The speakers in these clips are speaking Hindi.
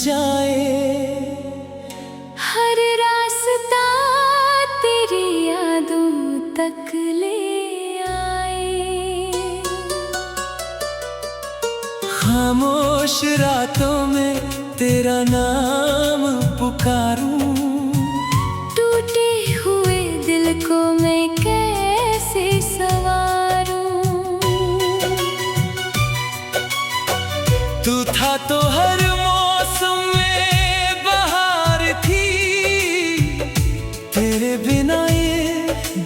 जाए। हर रास्ता तेरी यादों तक ले आए। खामोश रातों में तेरा नाम पुकारूं, टूटे हुए दिल को मैं कैसे संवारूं। तू था तो हर मौसम में बहार थी, तेरे बिना ये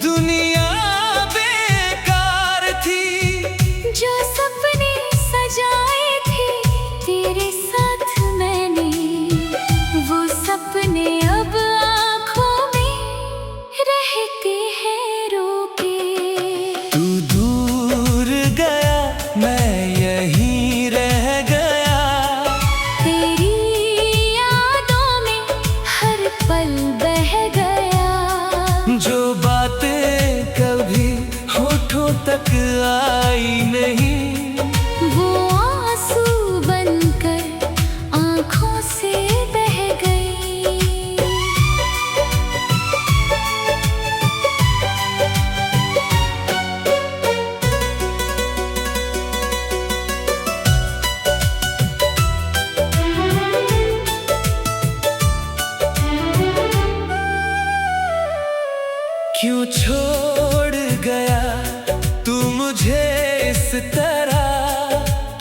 दुनिया बेकार थी। जो सपने सजाए थे तेरे साथ मैंने, वो सपने अब आँखों में रहते हैं रोके। तू दूर गया मैं यहीं रह गया, तेरी यादों में हर पल बह गया। जो बातें कभी होठों तक आई नहीं, वो आंसू बनकर आँखों से बह गई। क्यों छोड़ गया तू मुझे इस तरह,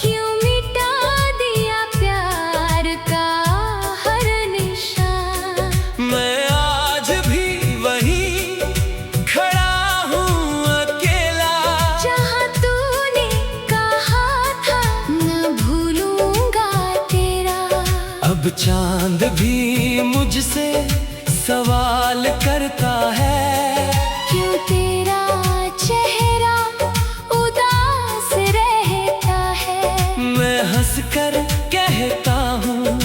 क्यों मिटा दिया प्यार का हर निशान। मैं आज भी वहीं खड़ा हूँ अकेला। जहाँ तूने कहा था न भूलूंगा तेरा, अब चांद भी मुझसे सवाल करता है, क्यों तेरा चेहरा उदास रहता है। मैं हंसकर कहता हूँ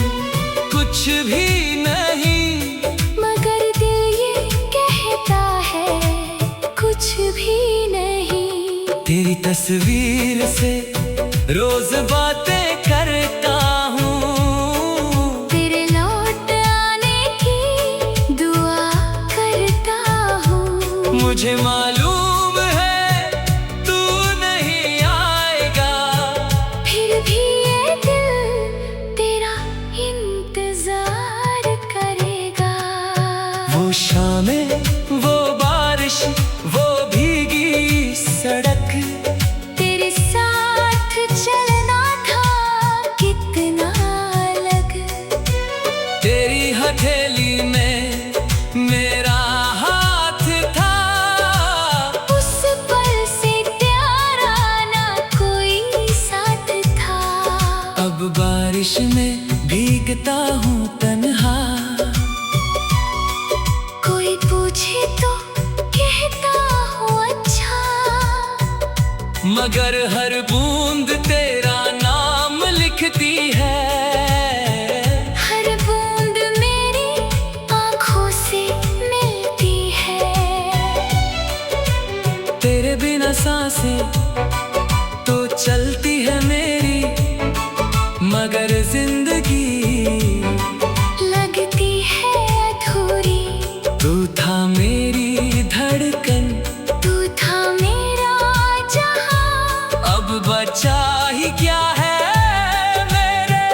कुछ भी नहीं, मगर दिल ये कहता है कुछ भी नहीं। तेरी तस्वीर से रोज बातें करता हूँ, तेरे लौट आने की दुआ करता हूँ। मुझे मालूम है तू नहीं आएगा, फिर भी ये दिल तेरा इंतजार करेगा। वो शामें, वो बारिश, वो भीगी सड़क, तेरे साथ चलना था कितना अलग। तेरी हथेली में मेरा हाथ था, उस पल से प्यारा ना कोई साथ था। अब बारिश में भीगता हूँ तन्हा, कोई पूछे तो कहता हूँ अच्छा, मगर हर बूंद तेरा नाम लिखती है। हर बूंद मेरी आँखों से मिलती है। तेरे बिना सांसें तो चलती है मेरी, मगर जिंदगी लगती है अधूरी। तू था मेरी धड़कन, तू था मेरा जहां, अब बचा ही क्या है मेरे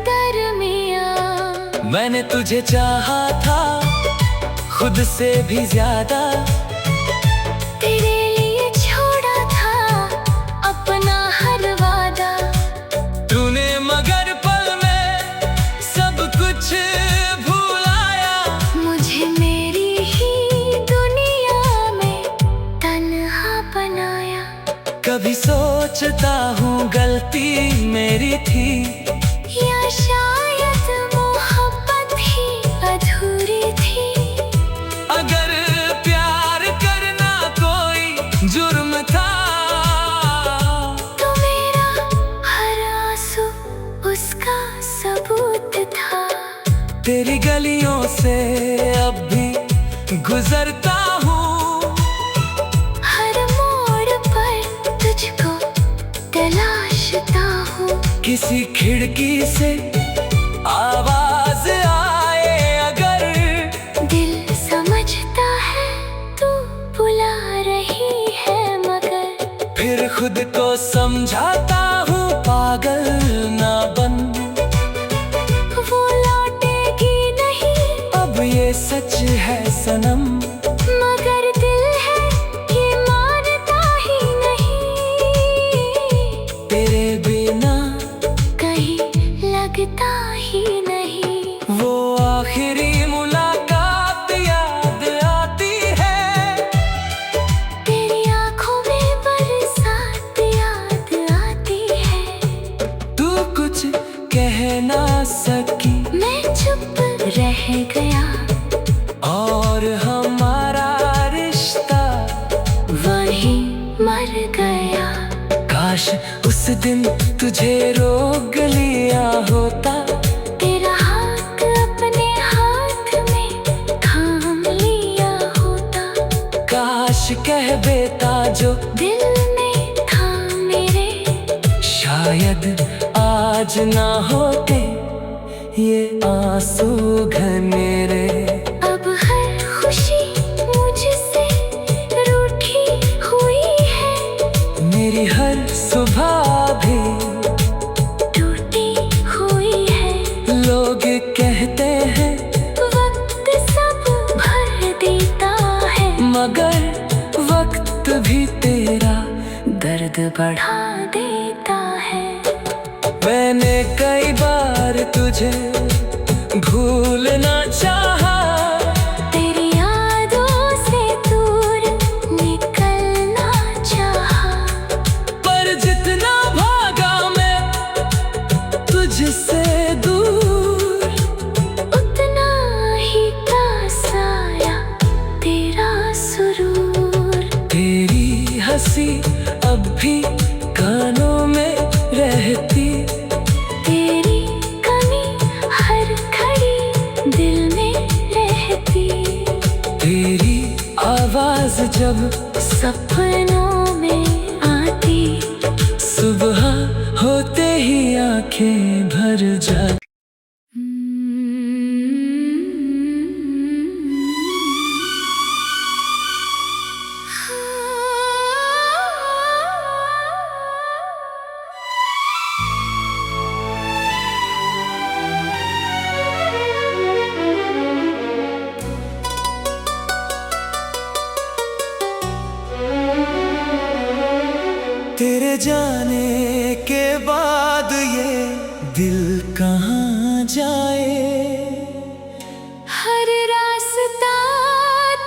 दरमियां। मैंने तुझे चाहा था खुद से भी ज्यादा, तेरे लिए छोड़ा था अपना हर वादा। तूने मगर पल में सब कुछ भुलाया, मुझे मेरी ही दुनिया में तन्हा बनाया। कभी सोचता हूँ गलती मेरी थी, या शायद मोहब्बत ही अधूरी थी। अगर प्यार करना कोई जुर्म था, तो मेरा हर आंसू उसका सबूत था। तेरी गलियों से अब भी गुजरता हूँ, हर मोड़ पर तुझको तलाशता हूँ। किसी खिड़की से आवाज सच है सनम, मगर दिल है ये मानता ही नहीं। तेरे बिना कहीं लगता ही नहीं। वो आखिरी मुलाकात याद आती है, तेरी आंखों में बरसात याद आती है। तू कुछ कह ना सकी, मैं चुप रह गया और हमारा रिश्ता वहीं मर गया। काश उस दिन तुझे रोक लिया होता, तेरा हाथ अपने हाथ में थाम लिया होता। काश कह देता जो दिल में था मेरे, शायद आज ना होते ये आंसू घनेरे। अब हर खुशी मुझसे रूठी हुई है, मेरी हर सुबह भी टूटी हुई है। लोग कहते हैं वक्त सब भर देता है, मगर वक्त भी तेरा दर्द बढ़ा देता है। मैंने कई बार तुझे भूलना चाहा, तेरी यादों से दूर निकलना चाहा, पर जितना भागा मैं तुझसे दूर, उतना ही पास आया तेरा सुरूर। तेरी हंसी अब भी कानों में रहती, तेरी कमी हर घड़ी दिल में रहती। तेरी आवाज जब सपनों में आती, सुबह होते ही आंखें भर जाती। तेरे जाने के बाद ये दिल कहाँ जाए, हर रास्ता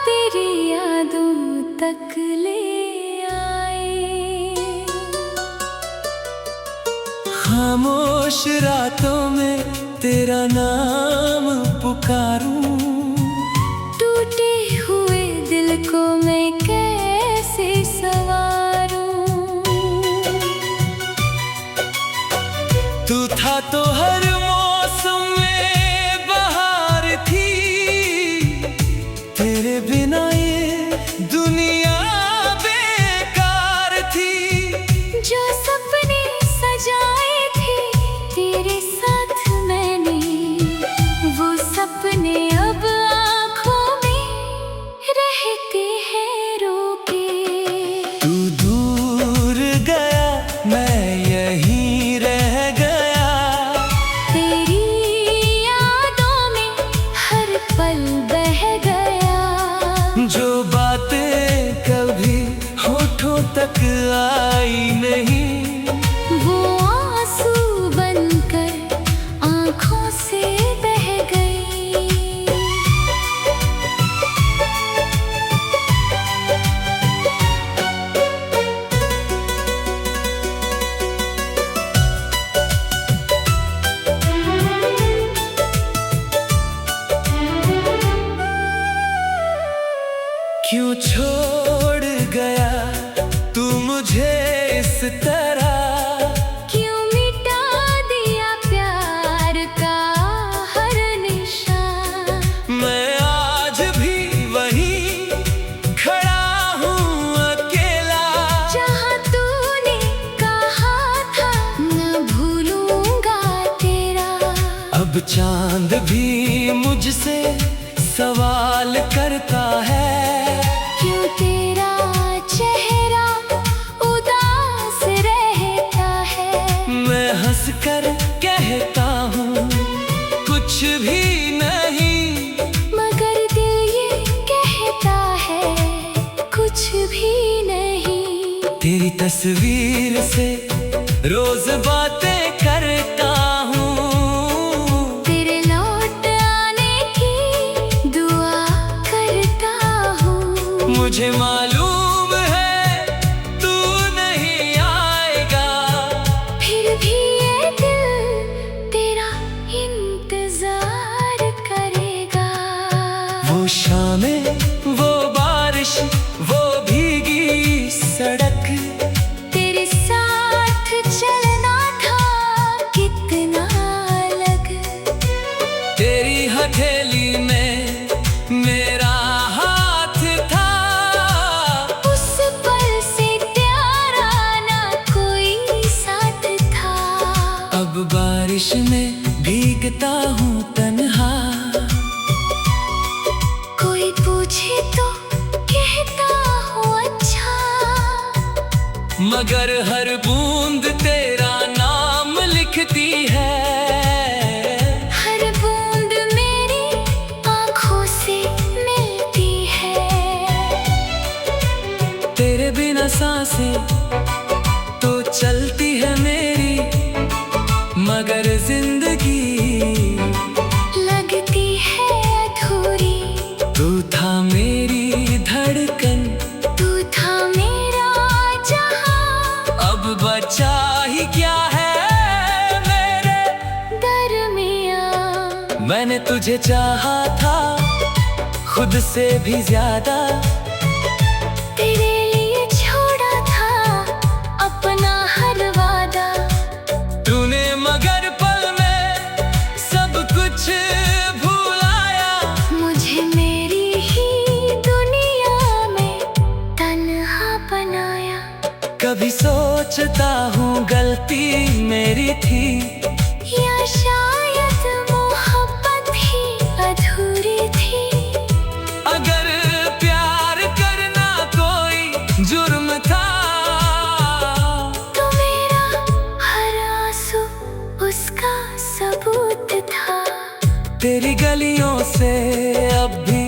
तेरी यादों तक ले आए। खामोश रातों में तेरा नाम पुकारूं, टूटे हुए दिल को मैं कैसे संवारूं। तू था तो हर मौसम में बहार थी, तेरे बिना ये दुनिया बेकार थी। जो सपने सजाए थे तेरे साथ मैंने, वो सपने अब आँखों में रहते हैं रोके। तू दूर गया मैं यहीं रह गया, तेरी यादों में हर पल बह गया। जो बातें कभी होठों तक आई नहीं, वो आंसू बनकर आँखों से बह गई। क्यों छोड़ गया तू मुझे इस तरह, क्यों मिटा दिया प्यार का हर निशान। मैं आज भी वहीं खड़ा हूँ अकेला, जहाँ तूने कहा था न भूलूंगा तेरा। अब चांद भी मुझसे सवाल करता है, क्यों तेरा चेहरा उदास रहता है। मैं हंस कर कहता हूँ कुछ भी नहीं, मगर तस्वीर से रोज बातें करता हूँ, तेरे लौट आने की दुआ करता हूँ। मुझे मालूम है तू नहीं आएगा, फिर भी ये दिल तेरा इंतजार करेगा। वो शामें, वो बारिश, वो भीगी सड़क, तेरे साथ चलना था कितना अलग। तेरी हथेली में मेरा हाथ था, उस पल से प्यारा ना कोई साथ था। अब बारिश में भीगता हूँ तन्हा, कोई पूछे तो कहता हूँ अच्छा, मगर हर बूंद तेरा नाम लिखती है। हर बूंद मेरी आँखों से मिलती है। तेरे बिना सांसें तो चलती है मेरी, मगर जिंदगी लगती है अधूरी। तू था मेरी धड़कन, तू था मेरा जहां, अब बचा ही क्या है मेरे दरमियां। मैंने तुझे चाहा था खुद से भी ज्यादा, तेरे लिए छोड़ा था अपना हर वादा। तूने मगर पल में सब कुछ भुलाया, मुझे मेरी ही दुनिया में तन्हा बनाया। कभी सोचता हूँ गलती मेरी थी, या शायद मोहब्बत ही अधूरी थी। अगर प्यार करना कोई जुर्म था, तो मेरा हर आंसू उसका सबूत था। तेरी गलियों से अब भी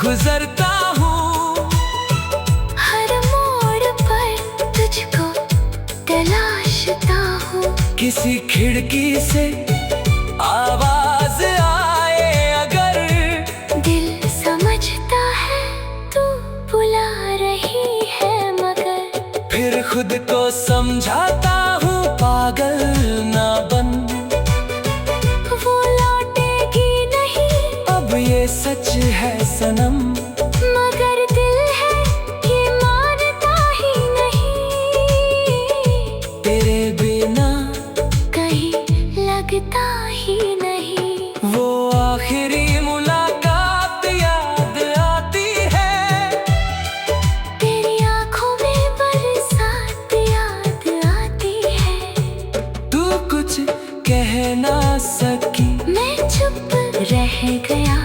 गुजरता हूँ, हर मोड़ पर तुझको तलाशता हूँ। किसी खिड़की से आवाज आए अगर, दिल समझता है तू बुला रही है मगर। फिर खुद को समझाता हूँ पागल ना बन, वो लौटेगी नहीं अब ये सच है सनम, मगर दिल है ये मानता ही नहीं। तेरे बिना कहीं लगता ही नहीं। वो आखिरी मुलाकात याद आती है, तेरी आंखों में बरसात याद आती है। तू कुछ कह ना सकी, मैं चुप रह गया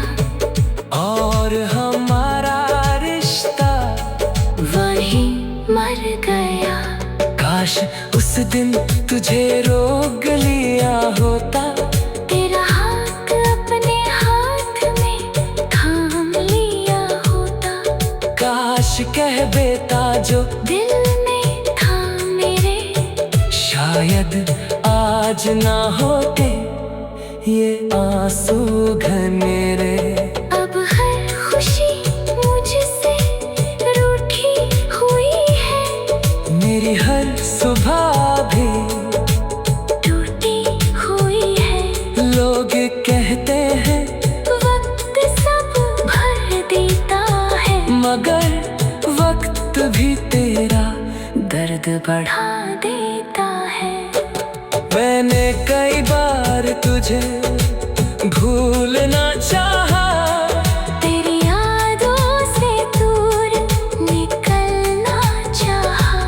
और हमारा रिश्ता वहीं मर गया। काश उस दिन तुझे रोक लिया होता, तेरा हाथ अपने हाथ में थाम लिया होता। काश कह देता जो दिल में था मेरे, शायद आज ना होते ये आंसू घनेरे। अब हर खुशी मुझसे रूठी हुई है। मेरी हर सुबह भी टूटी हुई है। लोग कहते हैं वक्त सब भर देता है, मगर वक्त भी तेरा दर्द बढ़ा देता है। मैंने कई बार तुझे भूलना चाहा, तेरी यादों से दूर निकलना चाहा,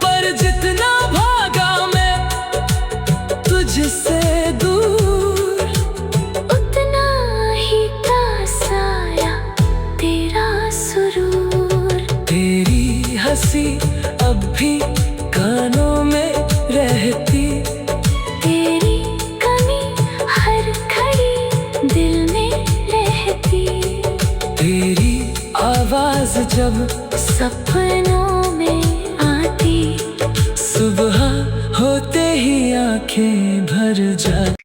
पर जितना भागा मैं तुझसे दूर, उतना ही पास आया तेरा सुरूर। तेरी हंसी अब भी कानों में रहती, तेरी कमी हर घड़ी दिल में रहती। तेरी आवाज जब सपनों में आती आंखें भर जाए।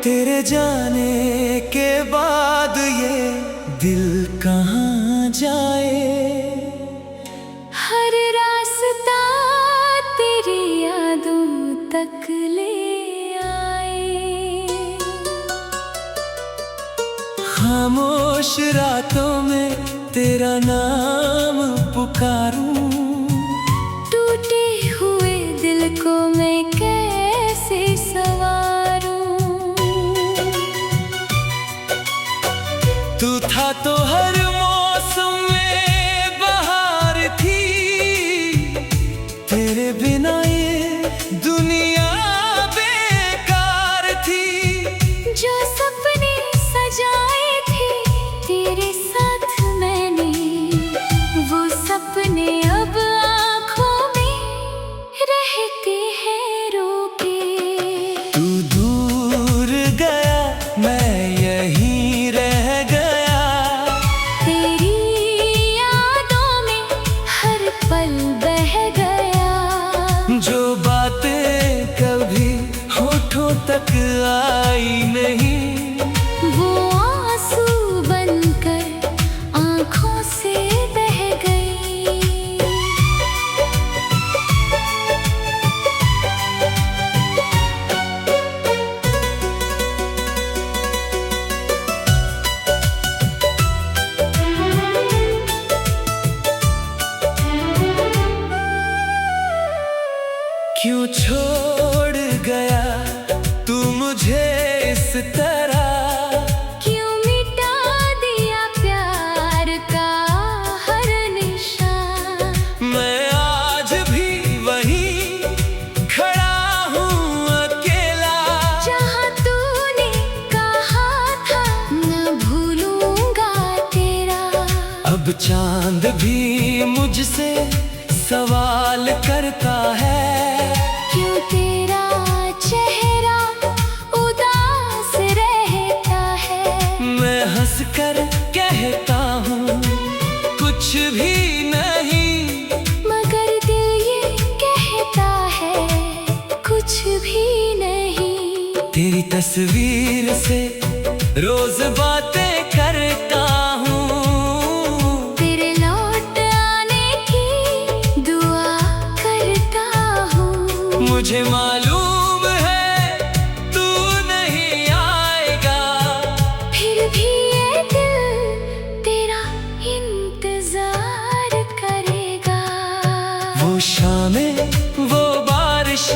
तेरे जाने के बाद ये दिल कहाँ जाए। हर रास्ता तेरी यादों तक ले आए। खामोश रातों में तेरा नाम पुकारूं। टूटे हुए दिल को मैं कैसे संवारूं। तू था तो हर मौसम में बहार थी। तेरे बिना ये दुनिया बेकार थी। जो सपने सजाए थे तेरे साथ मैंने, वो सपने अब आँखों में रहते हैं रोके। तू दूर गया मैं यहीं रह गया। तेरी यादों में हर पल बह गया। जो बातें कभी होठों तक आई नहीं, वो आंसू बनकर आँखों से बह गई। क्यों छोड़ गया तू मुझे इस तरह। क्यों मिटा दिया प्यार का हर निशान। मैं आज भी वहीं खड़ा हूँ अकेला। जहाँ तूने कहा था न भूलूंगा तेरा। अब चांद भी मुझसे सवाल करता है। क्यों तेरा चेहरा उदास रहता है। मैं हंसकर कहता हूँ कुछ भी नहीं, मगर दिल ये कहता है कुछ भी नहीं। तेरी तस्वीर से रोज बातें करता हूँ। तेरे लौट आने की दुआ करता हूँ। मुझे मालूम है तू नहीं आएगा, फिर भी ये दिल तेरा इंतजार करेगा। वो शामें वो बारिश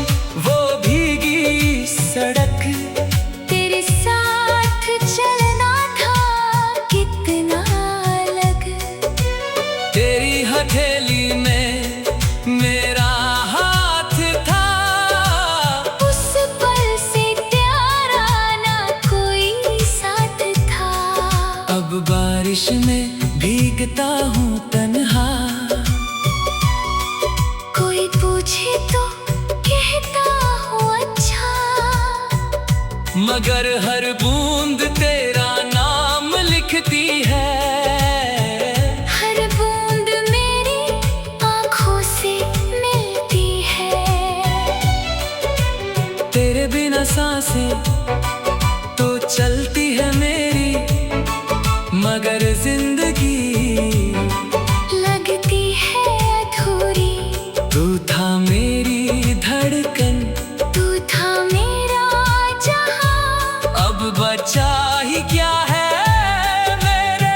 वो भीगी सड़क। तेरे साथ चलना था कितना अलग। तेरी हथेली में मेरा हाथ था। उस पल से प्यारा ना कोई साथ था। अब बारिश में भीगता हूँ तन्हा। कोई पूछे तो कहता हूँ अच्छा। मगर हर बूंद तेरा नाम लिखती है। हर बूंद मेरी आँखों से मिलती है। तेरे बिना सांसें तो चलती है मेरी, मगर जिंदगी लगती है अधूरी। तू था मेरी धड़कन, तू था मेरा जहां। अब बचा ही क्या है मेरे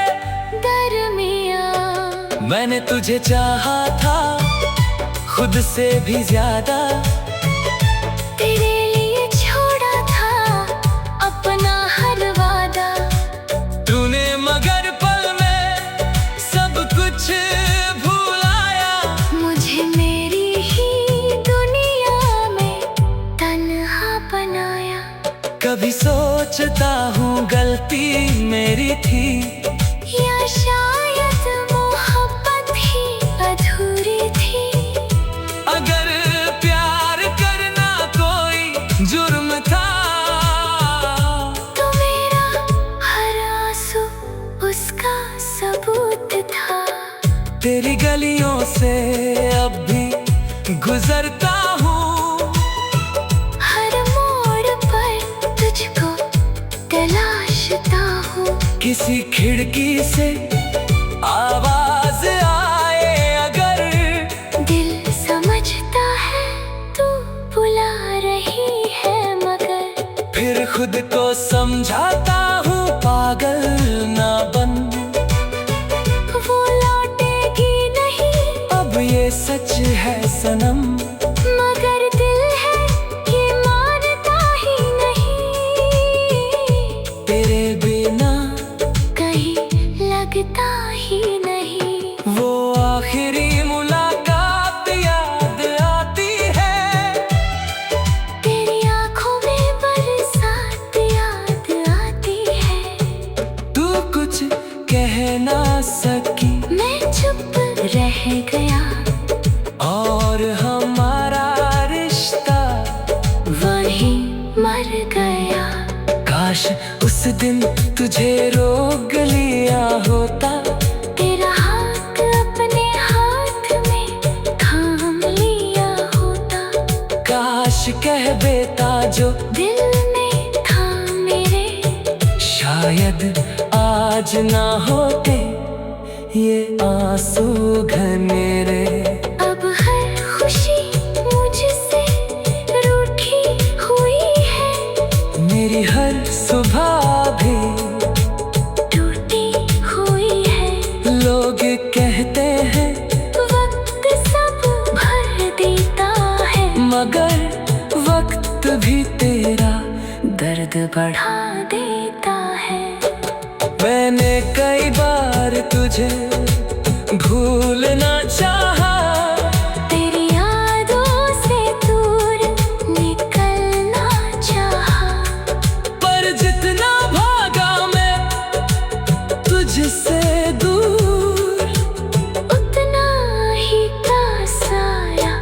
दरमियां। मैंने तुझे चाहा था खुद से भी ज्यादा। तेरे लिए छोड़ा था अपना हर वादा। तूने मगर पल में सब कुछ भुलाया। मुझे मेरी ही दुनिया में तन्हा बनाया। कभी सोचता हूँ गलती मेरी थी, तेरी गलियों से अब भी गुजरता हूँ, हर मोड़ पर तुझको तलाशता हूँ। किसी खिड़की से आवाज आए अगर, दिल समझता है तू बुला रही है मगर, फिर खुद को समझाता हूँ पागल ना बन। वो लौटेगी नहीं अब ये सच है सनम, मगर दिल है ये मानता ही नहीं। तेरे बिना कहीं लगता ही नहीं। वो आखिरी मुलाकात याद आती है, तेरी आंखों में बरसात याद आती है। तू कुछ कह ना सकी, मैं चुप रह गया और हमारा रिश्ता वहीं मर गया। काश उस दिन तुझे रोक लिया होता, तेरा हाथ अपने हाथ में थाम लिया होता। काश कह देता जो दिल में था मेरे, शायद आज ना होते ये आंसू घनेरे। अब हर खुशी मुझसे रूठी हुई है, मेरी हर सुबह भी टूटी हुई है। लोग कहते हैं वक्त सब भर देता है, मगर वक्त भी तेरा दर्द बढ़ा। बढ़ा देता है। मैंने कई बार तुझे भूलना चाहा, तेरी यादों से दूर निकलना चाहा, पर जितना भागा मैं तुझसे दूर, उतना ही पास आया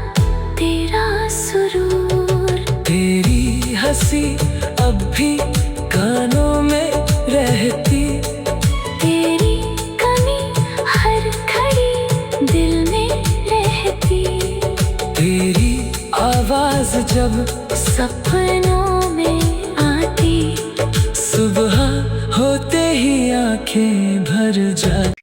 तेरा सुरूर। तेरी हंसी अब भी कानों में रहती, तेरी कमी हर घड़ी दिल में रहती। तेरी आवाज जब सपनों में आती, सुबह होते ही आंखें भर जाती।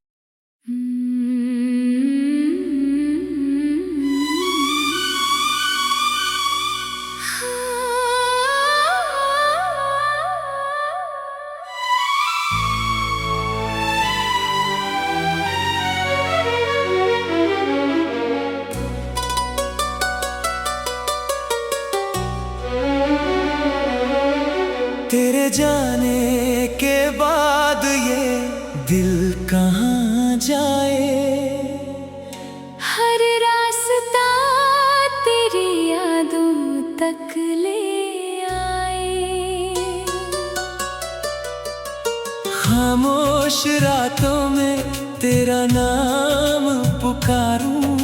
तेरे जाने के बाद ये दिल कहाँ जाए, हर रास्ता तेरी यादों तक ले आए। खामोश रातों में तेरा नाम पुकारूं,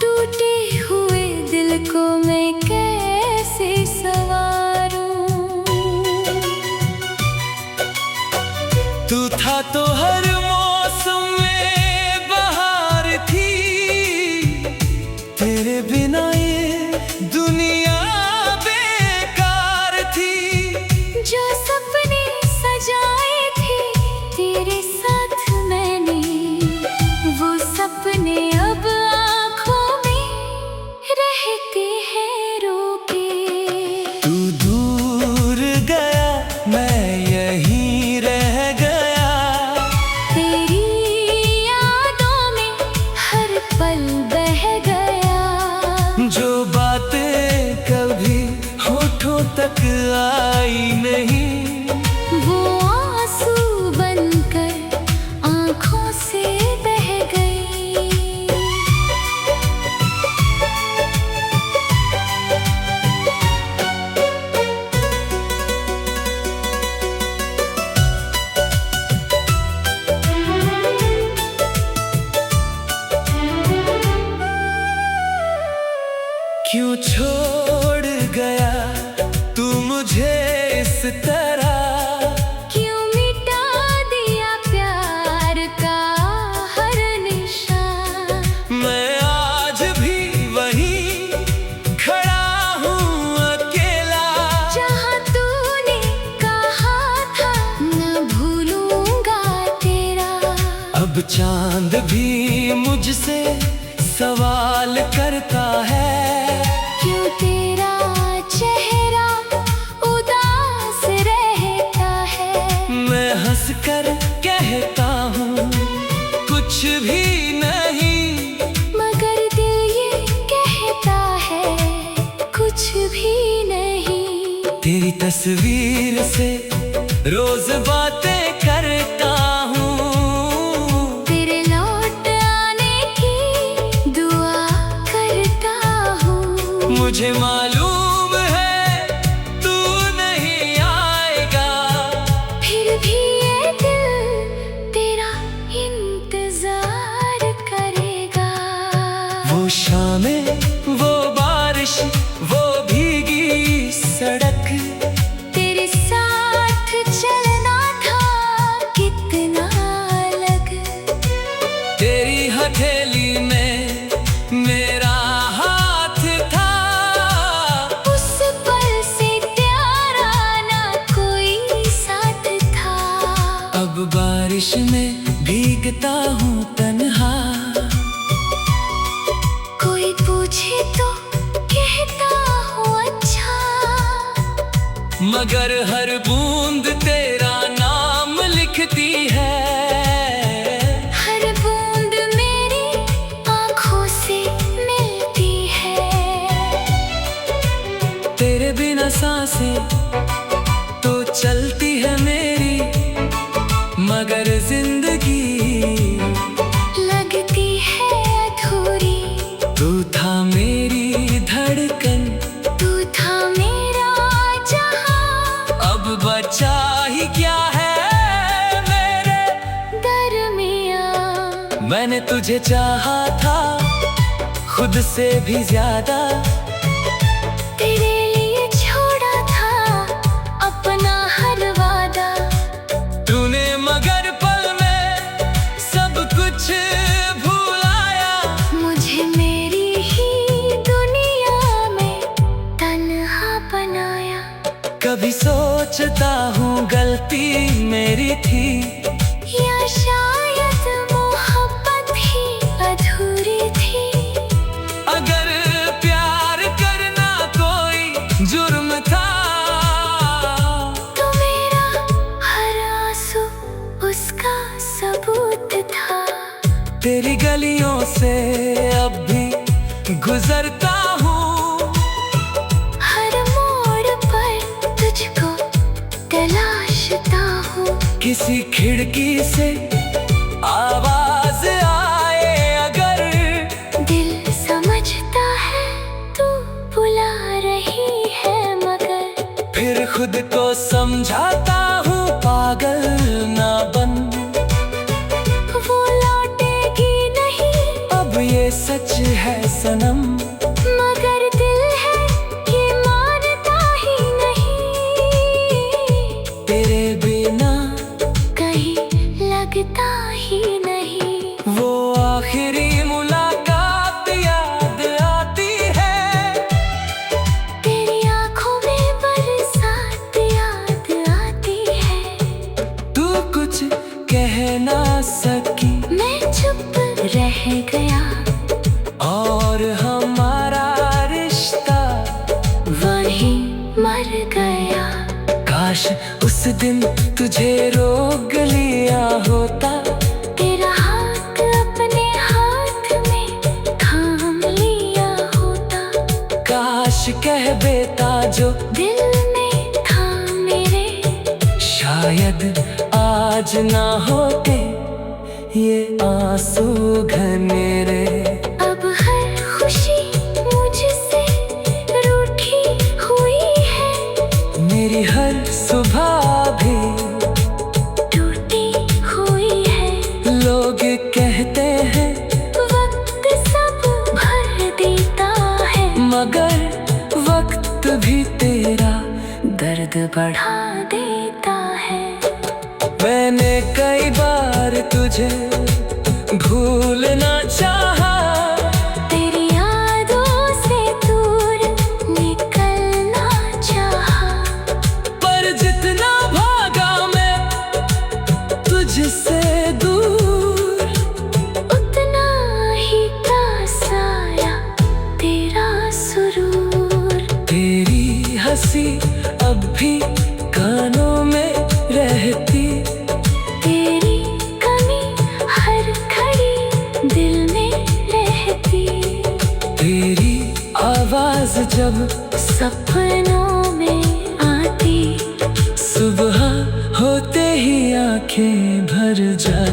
टूटे हुए दिल को मैं कैसे संवारूं। तू था तो हर मौसम में बहार थी, तेरे बिना ये दुनिया बेकार थी। जो सपने सजाए थे तेरे साथ मैंने, वो सपने चांद भी मुझसे सवाल करता है, क्यों तेरा चेहरा उदास रहता है। मैं हंसकर कहता हूँ कुछ भी नहीं, मगर दिल ये कहता है कुछ भी नहीं। तेरी तस्वीर से रोज बातें करता हूँ, तेरे लौट आने की दुआ करता हूँ। मुझे मालूम है तू नहीं आएगा, फिर भी ये दिल तेरा इंतजार करेगा। वो शामें, वो बारिश, वो भीगी सड़क, तेरे साथ चलना था कितना अलग। तेरी हथेली में मेरा हाथ था, उस पल से प्यारा ना कोई साथ था। अब बारिश में भीगता हूँ तन्हा, कोई पूछे तो कहता हूँ अच्छा, मगर हर बूंद तेरा नाम लिखती है। हर बूंद मेरी आँखों से मिलती है। तेरे बिना सांसें तो चलती है मेरी, मगर जिंदगी लगती है अधूरी। तू था मेरी धड़कन, तू था मेरा जहां, अब बचा ही क्या है मेरे दरमियां। मैंने तुझे चाहा था खुद से भी ज्यादा, तेरे लिए छोड़ा था अपना हर वादा। तूने मगर पल में सब कुछ भुलाया, मुझे मेरी ही दुनिया में तन्हा बनाया। कभी सोचता हूँ गलती मेरी थी, या शायद मोहब्बत ही अधूरी थी। अगर प्यार करना कोई जुर्म था, तो मेरा हर आंसू उसका सबूत था। तेरी गलियों से अब भी गुजरता हूँ, हर मोड़ पर तुझको तलाशता हूँ। किसी खिड़की से आवाज आए अगर, दिल समझता है तू बुला रही है मगर, फिर खुद को समझाता हूँ पागल ना बन। वो लौटेगी नहीं, अब ये सच है सनम, मगर दिल है ये मानता ही नहीं। तेरे बिना कहीं लगता ही नहीं। वो आखिरी मुलाकात याद आती है, तेरी आंखों में बरसात याद आती है। तू कुछ कह ना सकी, मैं चुप रह गया, और हमारा रिश्ता वहीं मर गया। काश उस दिन तुझे रोक लिया होता, तेरा हाथ अपने हाथ में थाम लिया होता। काश कह देता जो दिल में था मेरे, शायद आज ना होते ये आंसू घनेरे। अब हर खुशी मुझसे रूठी हुई है। मेरी हर सुबह भी टूटी हुई है। लोग कहते हैं वक्त सब भर देता है, मगर वक्त भी तेरा दर्द बढ़ा देता है। मैंने कई बार तुझे भूलना चाहा, तेरी यादों से दूर निकलना चाहा, पर जितना भागा मैं तुझसे दूर, जब सपनों में आती, सुबह होते ही आंखें भर जाती।